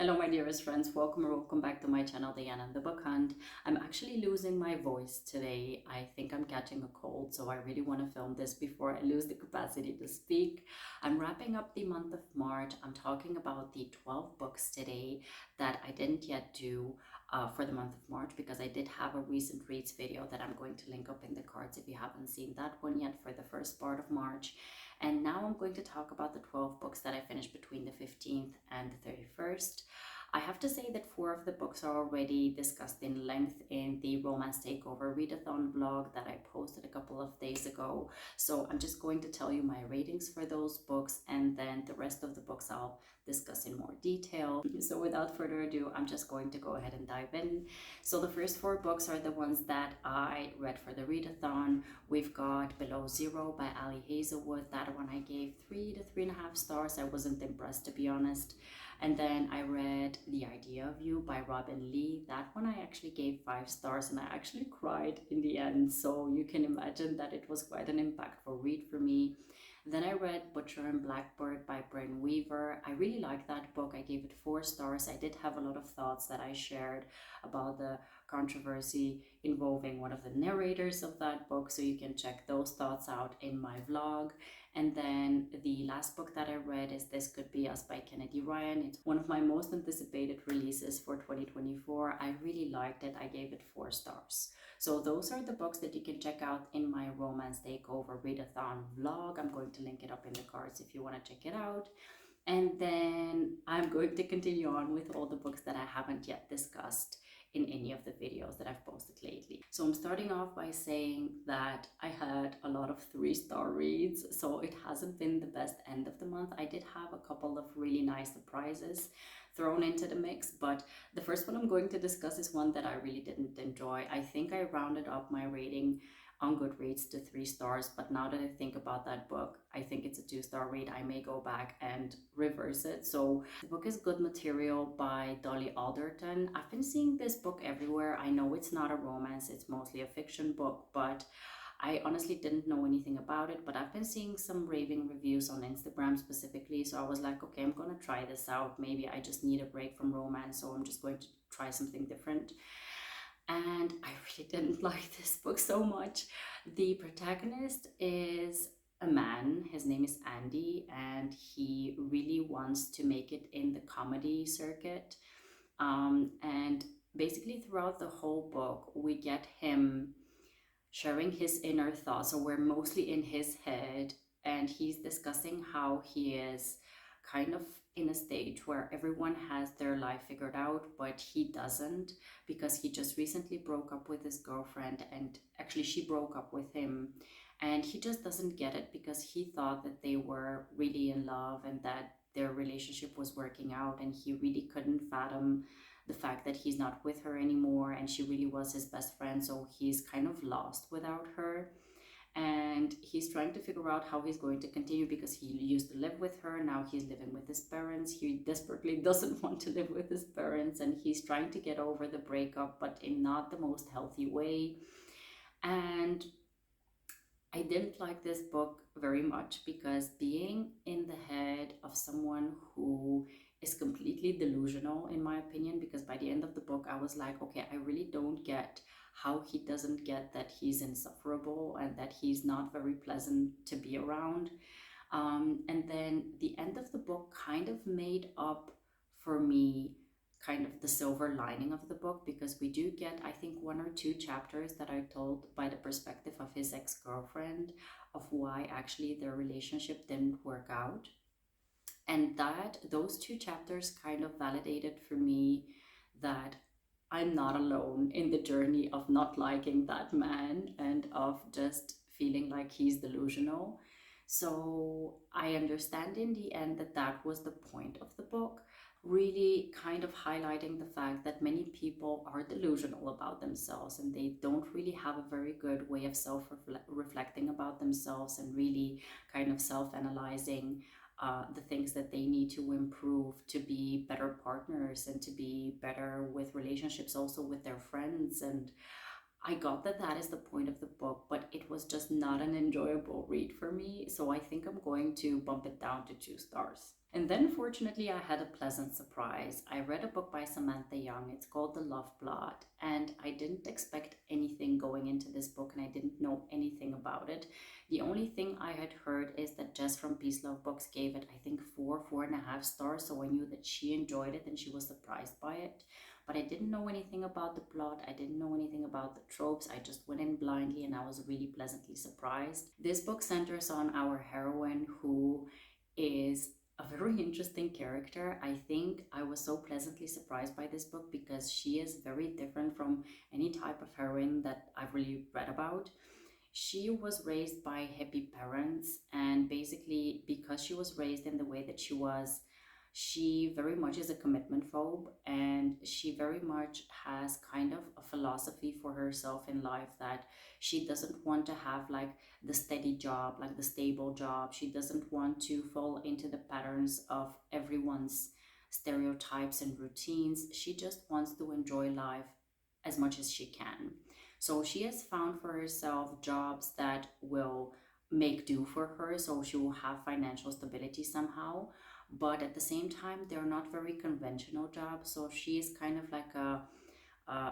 Hello my dearest friends, welcome or welcome back to my channel, Danan the Book Hunt. I'm actually losing my voice today. I think I'm catching a cold, so I really want to film this before I lose the capacity to speak. I'm wrapping up the month of March. I'm talking about the 12 books today that I didn't yet do for the month of March, because I did have a recent reads video that I'm going to link up in the cards if you haven't seen that one yet for the first part of March. And now I'm going to talk about the 12 books that I finished between the 15th and the 31st. I have to say that 4 of the books are already discussed in length in the Romance Takeover Readathon vlog that I posted a couple of days ago. So I'm just going to tell you my ratings for those books, and then the rest of the books I'll discuss in more detail. So without further ado, I'm just going to go ahead and dive in. So the first 4 books are the ones that I read for the readathon. We've got Below Zero by Ali Hazelwood. That one I gave 3 to 3.5 stars. I wasn't impressed, to be honest. And then I read The Idea of You by Robinne Lee. That one I actually gave 5 stars, and I actually cried in the end. So you can imagine that it was quite an impactful read for me. Then I read Butcher and Blackbird by Brynne Weaver. I really liked that book. I gave it 4 stars. I did have a lot of thoughts that I shared about the controversy involving one of the narrators of that book, so you can check those thoughts out in my vlog. And then the last book that I read is This Could Be Us by Kennedy Ryan. It's one of my most anticipated releases for 2024. I really liked it. I gave it 4 stars. So those are the books that you can check out in my Romance Takeover Readathon vlog. I'm going to link it up in the cards if you want to check it out. And then I'm going to continue on with all the books that I haven't yet discussed in any of the videos that I've posted lately. So I'm starting off by saying that I had a lot of 3-star reads, so it hasn't been the best end of the month. I did have a couple of really nice surprises thrown into the mix, but the first one I'm going to discuss is one that I really didn't enjoy. I think I rounded up my rating on Goodreads to 3 stars, but now that I think about that book, I think it's a 2-star read. I may go back and reverse it. So the book is Good Material by Dolly Alderton. I've been seeing this book everywhere. I know it's not a romance, it's mostly a fiction book, but I honestly didn't know anything about it, but I've been seeing some raving reviews on Instagram specifically, so I was like, okay, I'm gonna try this out. Maybe I just need a break from romance, so I'm just going to try something different. And I really didn't like this book so much. The protagonist is a man. His name is Andy, and he really wants to make it in the comedy circuit. And basically throughout the whole book, we get him sharing his inner thoughts. So we're mostly in his head, and he's discussing how he is kind of in a stage where everyone has their life figured out, but he doesn't, because he just recently broke up with his girlfriend, and actually she broke up with him, and he just doesn't get it because he thought that they were really in love and that their relationship was working out, and he really couldn't fathom the fact that he's not with her anymore, and she really was his best friend, so he's kind of lost without her. And he's trying to figure out how he's going to continue, because he used to live with her, now he's living with his parents. He desperately doesn't want to live with his parents, and he's trying to get over the breakup, but in not the most healthy way. And I didn't like this book very much, because being in the head of someone who is completely delusional, in my opinion, because by the end of the book I was like, okay, I really don't get how he doesn't get that he's insufferable and that he's not very pleasant to be around. And then the end of the book kind of made up for me kind of the silver lining of the book, because we do get, I think, 1 or 2 chapters that are told by the perspective of his ex-girlfriend, of why actually their relationship didn't work out. And those 2 chapters kind of validated for me that I'm not alone in the journey of not liking that man and of just feeling like he's delusional. So I understand in the end that that was the point of the book, really kind of highlighting the fact that many people are delusional about themselves, and they don't really have a very good way of self-reflecting about themselves, and really kind of self-analyzing the things that they need to improve to be better partners and to be better with relationships, also with their friends. And I got that that is the point of the book, but it was just not an enjoyable read for me. So I think I'm going to bump it down to 2 stars. And then, fortunately, I had a pleasant surprise. I read a book by Samantha Young. It's called The Love Plot, and I didn't expect anything going into this book, and I didn't know anything about it. The only thing I had heard is that Jess from Peace Love Books gave it, I think, 4.5 stars. So I knew that she enjoyed it and she was surprised by it. But I didn't know anything about the plot. I didn't know anything about the tropes. I just went in blindly and I was really pleasantly surprised. This book centers on our heroine, who is a very interesting character. I think I was so pleasantly surprised by this book because she is very different from any type of heroine that I've really read about. She was raised by hippie parents, and basically, because she was raised in the way that she was, she very much is a commitment phobe, and she very much has kind of a philosophy for herself in life that she doesn't want to have like the steady job, like the stable job. She doesn't want to fall into the patterns of everyone's stereotypes and routines. She just wants to enjoy life as much as she can. So she has found for herself jobs that will make do for her, so she will have financial stability somehow. But at the same time, they're not very conventional jobs. So she is kind of like a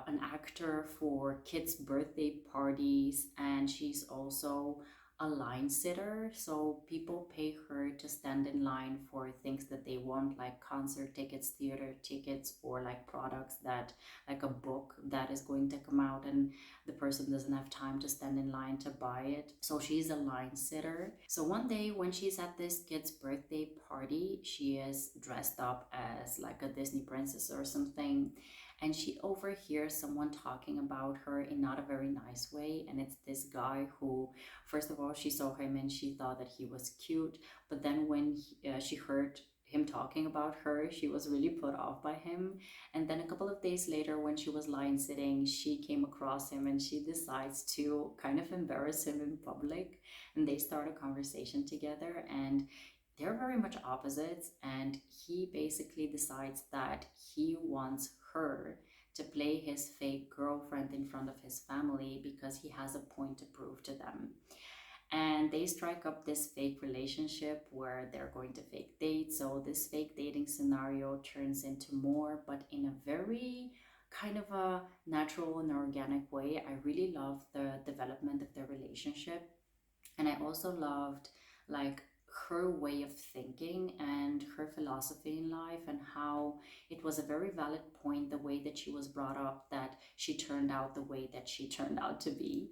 an actor for kids' birthday parties, and she's also a line sitter. So people pay her to stand in line for things that they want, like concert tickets, theater tickets, or like products that, like a book that is going to come out, and the person doesn't have time to stand in line to buy it. So she's a line sitter. So one day when she's at this kid's birthday party, she is dressed up as like a Disney princess or something, and she overhears someone talking about her in not a very nice way. And it's this guy who, first of all, she saw him and she thought that he was cute, but then when she heard him talking about her, she was really put off by him. And then a couple of days later, when she was line sitting, she came across him and she decides to kind of embarrass him in public, and they start a conversation together. And they're very much opposites, and he basically decides that he wants her to play his fake girlfriend in front of his family because he has a point to prove to them. And they strike up this fake relationship where they're going to fake date. So this fake dating scenario turns into more, but in a very kind of a natural and organic way. I really love the development of their relationship, and I also loved like her way of thinking and her philosophy in life, and how it was a very valid point the way that she was brought up, that she turned out the way that she turned out to be.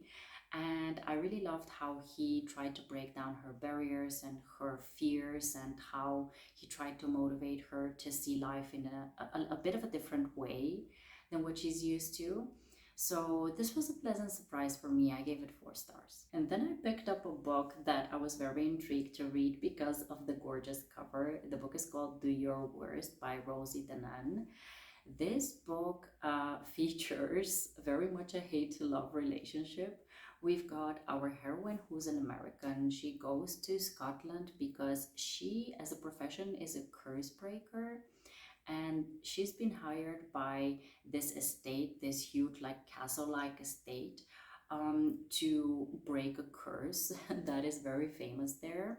And I really loved how he tried to break down her barriers and her fears, and how he tried to motivate her to see life in a bit of a different way than what she's used to. So this was a pleasant surprise for me. I gave it 4 stars. And then I picked up a book that I was very intrigued to read because of the gorgeous cover. The book is called Do Your Worst by Rosie Danan. This book features very much a hate to love relationship. We've got our heroine, who's an American. She goes to Scotland because she, as a profession, is a curse breaker, and she's been hired by this estate, this huge like castle-like estate, to break a curse that is very famous there.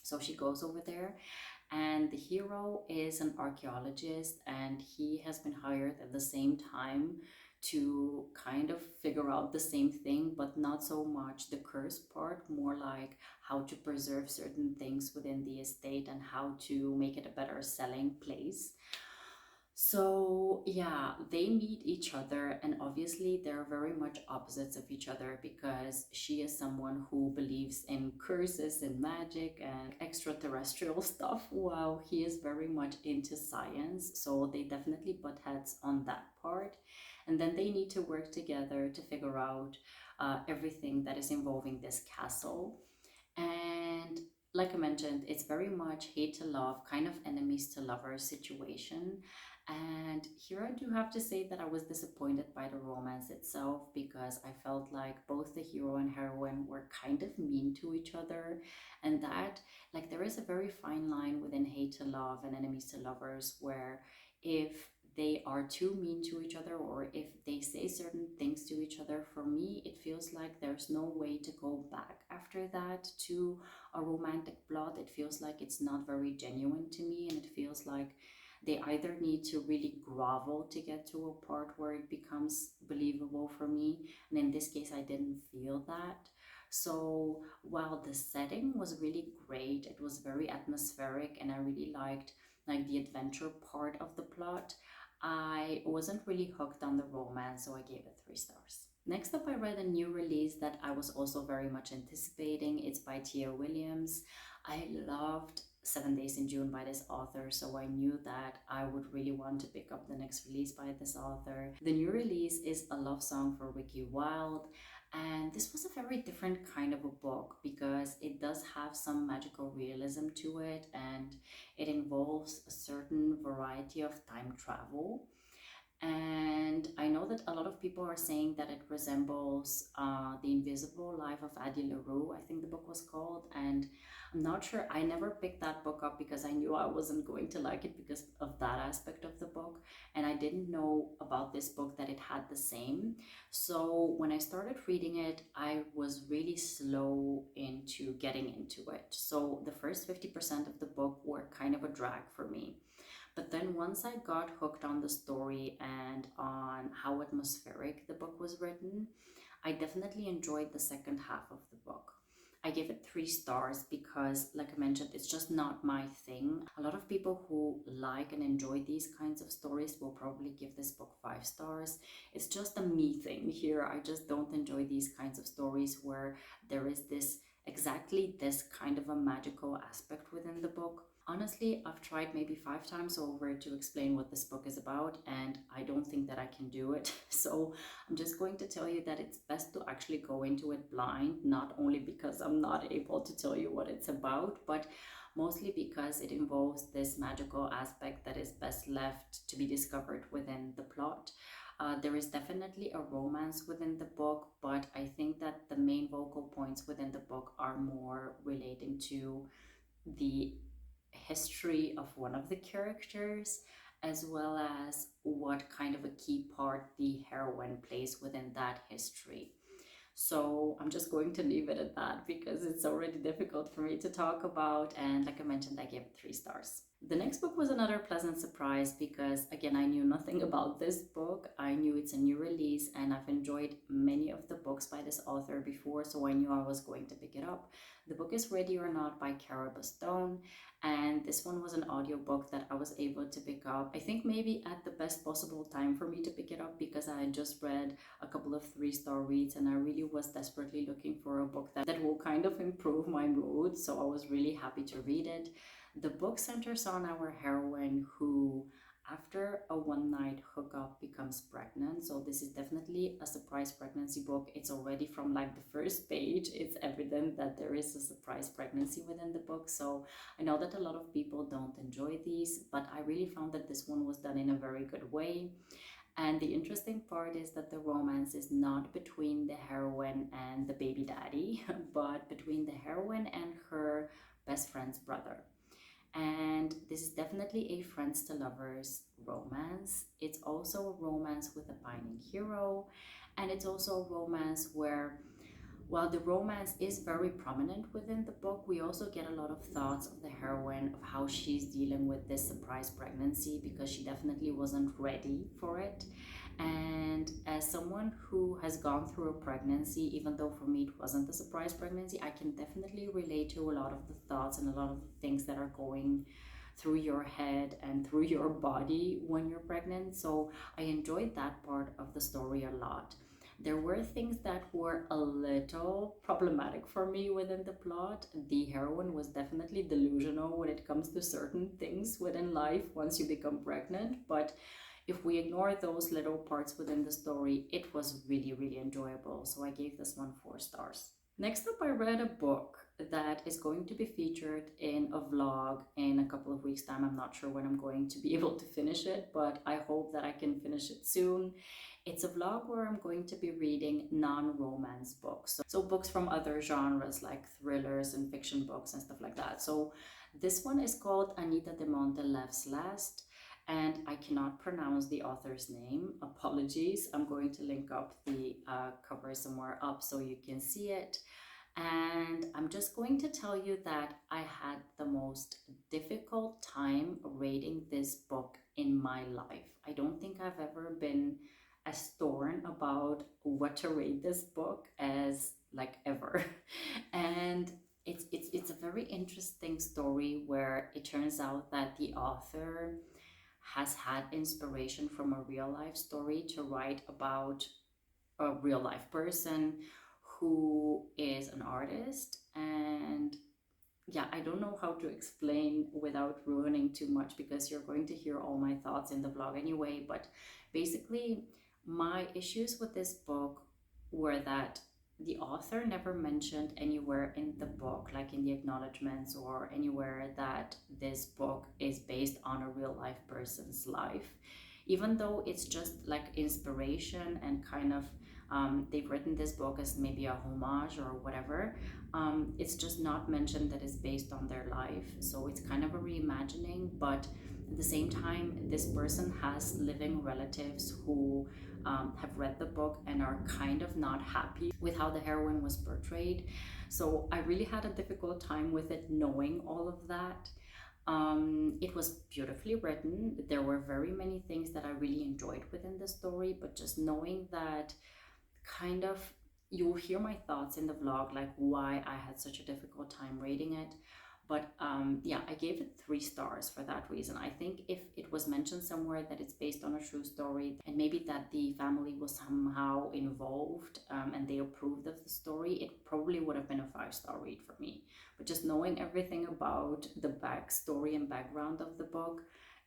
So she goes over there, and the hero is an archaeologist, and he has been hired at the same time to kind of figure out the same thing, but not so much the curse part, more like how to preserve certain things within the estate and how to make it a better selling place. So yeah, they meet each other, and obviously they're very much opposites of each other because she is someone who believes in curses and magic and extraterrestrial stuff, while he is very much into science. So they definitely butt heads on that part. And then they need to work together to figure out everything that is involving this castle. And like I mentioned, it's very much hate to love, kind of enemies to lovers situation. And here I do have to say that I was disappointed by the romance itself because I felt like both the hero and heroine were kind of mean to each other. And that, like, there is a very fine line within hate to love and enemies to lovers where if they are too mean to each other, or if they say certain things to each other, for me it feels like there's no way to go back after that to a romantic plot. It feels like it's not very genuine to me, and it feels like they either need to really grovel to get to a part where it becomes believable for me, and in this case I didn't feel that. So while the setting was really great, it was very atmospheric, and I really liked like the adventure part of the plot, I wasn't really hooked on the romance, so I gave it 3 stars. Next up, I read a new release that I was also very much anticipating. It's by Tia Williams. I loved 7 Days in June by this author, so I knew that I would really want to pick up the next release by this author. The new release is A Love Song for Ricki, and this was a very different kind of a book because it does have some magical realism to it, and it involves a certain variety of time travel. And I know that a lot of people are saying that it resembles The Invisible Life of Addie LaRue, I think the book was called. And I'm not sure, I never picked that book up because I knew I wasn't going to like it because of that aspect of the book. And I didn't know about this book that it had the same. So when I started reading it, I was really slow into getting into it. So the first 50% of the book were kind of a drag for me. But then once I got hooked on the story and on how atmospheric the book was written, I definitely enjoyed the second half of the book. I gave it 3 stars because, like I mentioned, it's just not my thing. A lot of people who like and enjoy these kinds of stories will probably give this book 5 stars. It's just a me thing here. I just don't enjoy these kinds of stories where there is exactly this kind of a magical aspect within the book. Honestly, I've tried maybe 5 times over to explain what this book is about, and I don't think that I can do it. So I'm just going to tell you that it's best to actually go into it blind, not only because I'm not able to tell you what it's about, but mostly because it involves this magical aspect that is best left to be discovered within the plot. There is definitely a romance within the book, but I think that the main vocal points within the book are more relating to the history of one of the characters, as well as what kind of a key part the heroine plays within that history. So I'm just going to leave it at that because it's already difficult for me to talk about. And like I mentioned, I gave it 3 stars. The next book was another pleasant surprise because, again, I knew nothing about this book. I knew it's a new release and I've enjoyed many of the books by this author before, so I knew I was going to pick it up. The book is Ready or Not by Cara, Bastone, and this one was an audiobook that I was able to pick up, I think maybe at the best possible time for me to pick it up because I had just read a couple of 3-star reads and I really was desperately looking for a book that will kind of improve my mood, so I was really happy to read it. The book centers on our heroine who, after a one-night hookup, becomes pregnant. So this is definitely a surprise pregnancy book. It's already from like the first page, it's evident that there is a surprise pregnancy within the book. So I know that a lot of people don't enjoy these, but I really found that this one was done in a very good way. And the interesting part is that the romance is not between the heroine and the baby daddy, but between the heroine and her best friend's brother. And this is definitely a friends to lovers romance. It's also a romance with a pining hero, and it's also a romance where, while the romance is very prominent within the book, we also get a lot of thoughts of the heroine of how she's dealing with this surprise pregnancy because she definitely wasn't ready for it. And as someone who has gone through a pregnancy, even though for me it wasn't a surprise pregnancy, I can definitely relate to a lot of the thoughts and a lot of the things that are going through your head and through your body when you're pregnant. So I enjoyed that part of the story a lot. There were things that were a little problematic for me within the plot. The heroine was definitely delusional when it comes to certain things within life once you become pregnant, but if we ignore those little parts within the story, it was really, really enjoyable. So I gave this one 4 stars. Next up, I read a book that is going to be featured in a vlog in a couple of weeks' time. I'm not sure when I'm going to be able to finish it, but I hope that I can finish it soon. It's a vlog where I'm going to be reading non-romance books. So books from other genres like thrillers and fiction books and stuff like that. So this one is called Anita de Monte Loves Last. and I cannot pronounce the author's name. Apologies. I'm going to link up the cover somewhere up so you can see it. And I'm just going to tell you that I had the most difficult time reading this book in my life. I don't think I've ever been as torn about what to rate this book as like ever. And it's a very interesting story where it turns out that the author has had inspiration from a real life story to write about a real life person who is an artist. And yeah, I don't know how to explain without ruining too much because you're going to hear all my thoughts in the vlog anyway. But basically, my issues with this book were that the author never mentioned anywhere in the book, like in the acknowledgements or anywhere, that this book is based on a real life person's life, even though it's just like inspiration and kind of they've written this book as maybe a homage or whatever. It's just not mentioned that it's based on their life, so it's kind of a reimagining. But at the same time, this person has living relatives who have read the book and are kind of not happy with how the heroine was portrayed. So I really had a difficult time with it, knowing all of that. It was beautifully written. There were very many things that I really enjoyed within the story, but just knowing that, kind of, you'll hear my thoughts in the vlog, like why I had such a difficult time reading it. But yeah, I gave it 3 stars for that reason. I think if it was mentioned somewhere that it's based on a true story, and maybe that the family was somehow involved and they approved of the story, it probably would have been a 5-star read for me. But just knowing everything about the backstory and background of the book,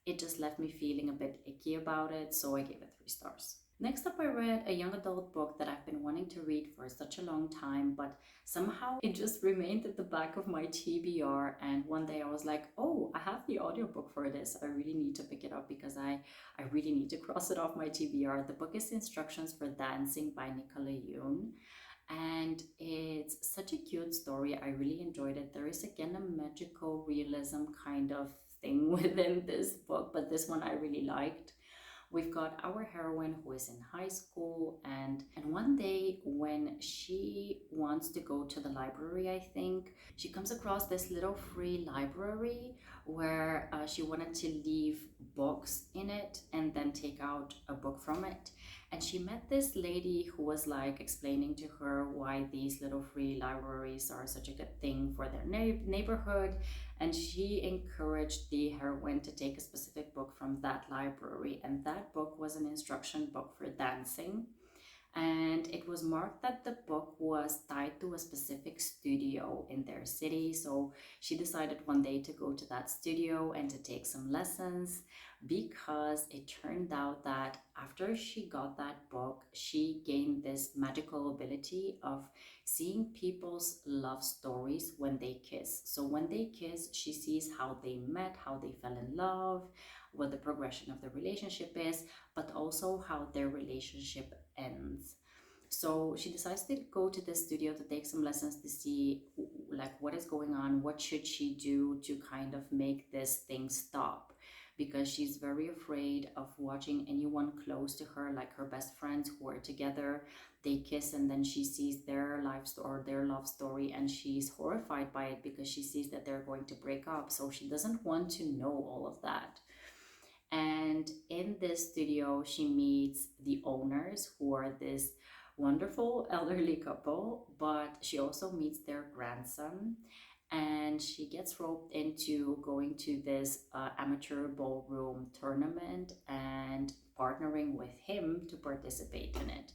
it just left me feeling a bit icky about it, so I gave it 3 stars. Next up, I read a young adult book that I've been wanting to read for such a long time, but somehow it just remained at the back of my TBR. And one day I was like, oh, I have the audiobook for this. I really need to pick it up because I really need to cross it off my TBR. The book is Instructions for Dancing by Nicola Yoon. And it's such a cute story. I really enjoyed it. There is again a magical realism kind of thing within this book, but this one I really liked. We've got our heroine who is in high school, and one day when she wants to go to the library, I think, she comes across this little free library where she wanted to leave books in it and then take out a book from it. And she met this lady who was like explaining to her why these little free libraries are such a good thing for their neighborhood. And she encouraged the heroine to take a specific book from that library. And that book was an instruction book for dancing. And it was marked that the book was tied to a specific studio in their city. So she decided one day to go to that studio and to take some lessons, because it turned out that after she got that book, she gained this magical ability of seeing people's love stories when they kiss. So when they kiss, she sees how they met, how they fell in love, what the progression of the relationship is, but also how their relationship ends. So she decides to go to the studio to take some lessons to see like what is going on, what should she do to kind of make this thing stop, because she's very afraid of watching anyone close to her, like her best friends who are together, they kiss and then she sees their life or their love story, and she's horrified by it because she sees that they're going to break up. So she doesn't want to know all of that. And in this studio, she meets the owners, who are this wonderful elderly couple, but she also meets their grandson. And she gets roped into going to this amateur ballroom tournament and partnering with him to participate in it.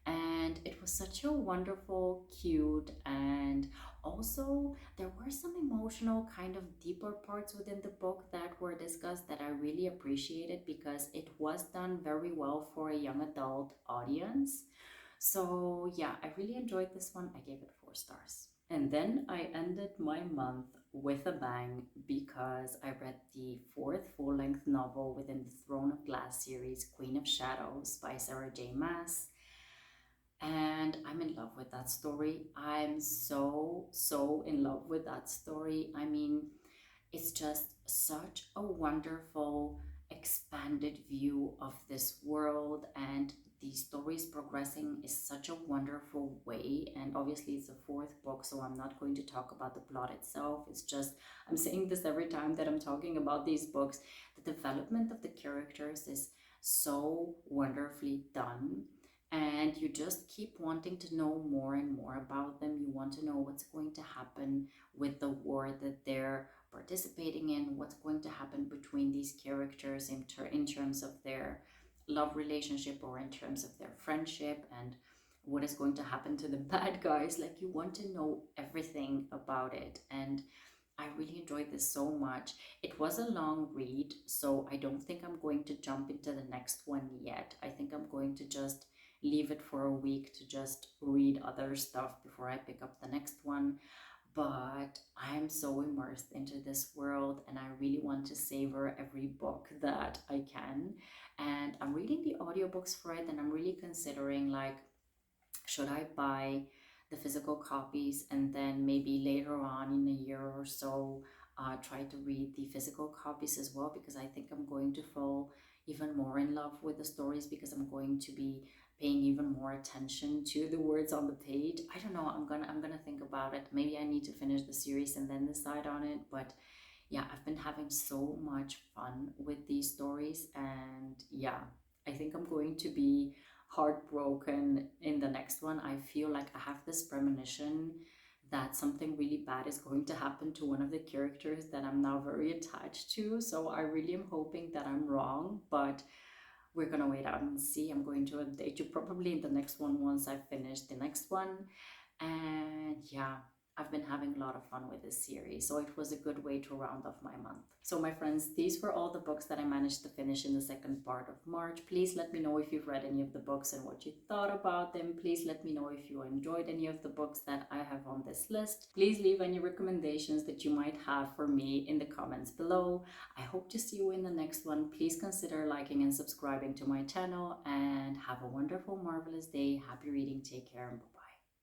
And it was such a wonderful, cute, and also there were some emotional kind of deeper parts within the book that were discussed that I really appreciated, because it was done very well for a young adult audience. So yeah, I really enjoyed this one. I gave it 4 stars. And then I ended my month with a bang, because I read the 4th full-length novel within the Throne of Glass series, Queen of Shadows by Sarah J. Maas. And I'm in love with that story. I'm so in love with that story. I mean, it's just such a wonderful expanded view of this world, and the stories progressing is such a wonderful way. And obviously it's the fourth book, so I'm not going to talk about the plot itself. It's just, I'm saying this every time that I'm talking about these books, the development of the characters is so wonderfully done, and you just keep wanting to know more and more about them. You want to know what's going to happen with the war that they're participating in, what's going to happen between these characters in terms of their love relationship or in terms of their friendship, and what is going to happen to the bad guys. Like, you want to know everything about it, and I really enjoyed this so much. It was a long read, so I don't think I'm going to jump into the next one yet. I think I'm going to just leave it for a week to just read other stuff before I pick up the next one. But I'm so immersed into this world, and I really want to savor every book that I can. And I'm reading the audiobooks for it, and I'm really considering, like, should I buy the physical copies and then maybe later on in a year or so try to read the physical copies as well, because I think I'm going to fall even more in love with the stories, because I'm going to be paying even more attention to the words on the page. I don't know, I'm gonna think about it. Maybe I need to finish the series and then decide on it. But yeah, I've been having so much fun with these stories, and yeah, I think I'm going to be heartbroken in the next one. I feel like I have this premonition that something really bad is going to happen to one of the characters that I'm now very attached to. So I really am hoping that I'm wrong, but we're gonna wait out and see. I'm going to update you probably in the next one once I finish the next one. And yeah, I've been having a lot of fun with this series, so it was a good way to round off my month. So my friends, these were all the books that I managed to finish in the second part of March. Please let me know if you've read any of the books and what you thought about them. Please let me know if you enjoyed any of the books that I have on this list. Please leave any recommendations that you might have for me in the comments below. I hope to see you in the next one. Please consider liking and subscribing to my channel, and have a wonderful, marvelous day. Happy reading. Take care, and bye-bye.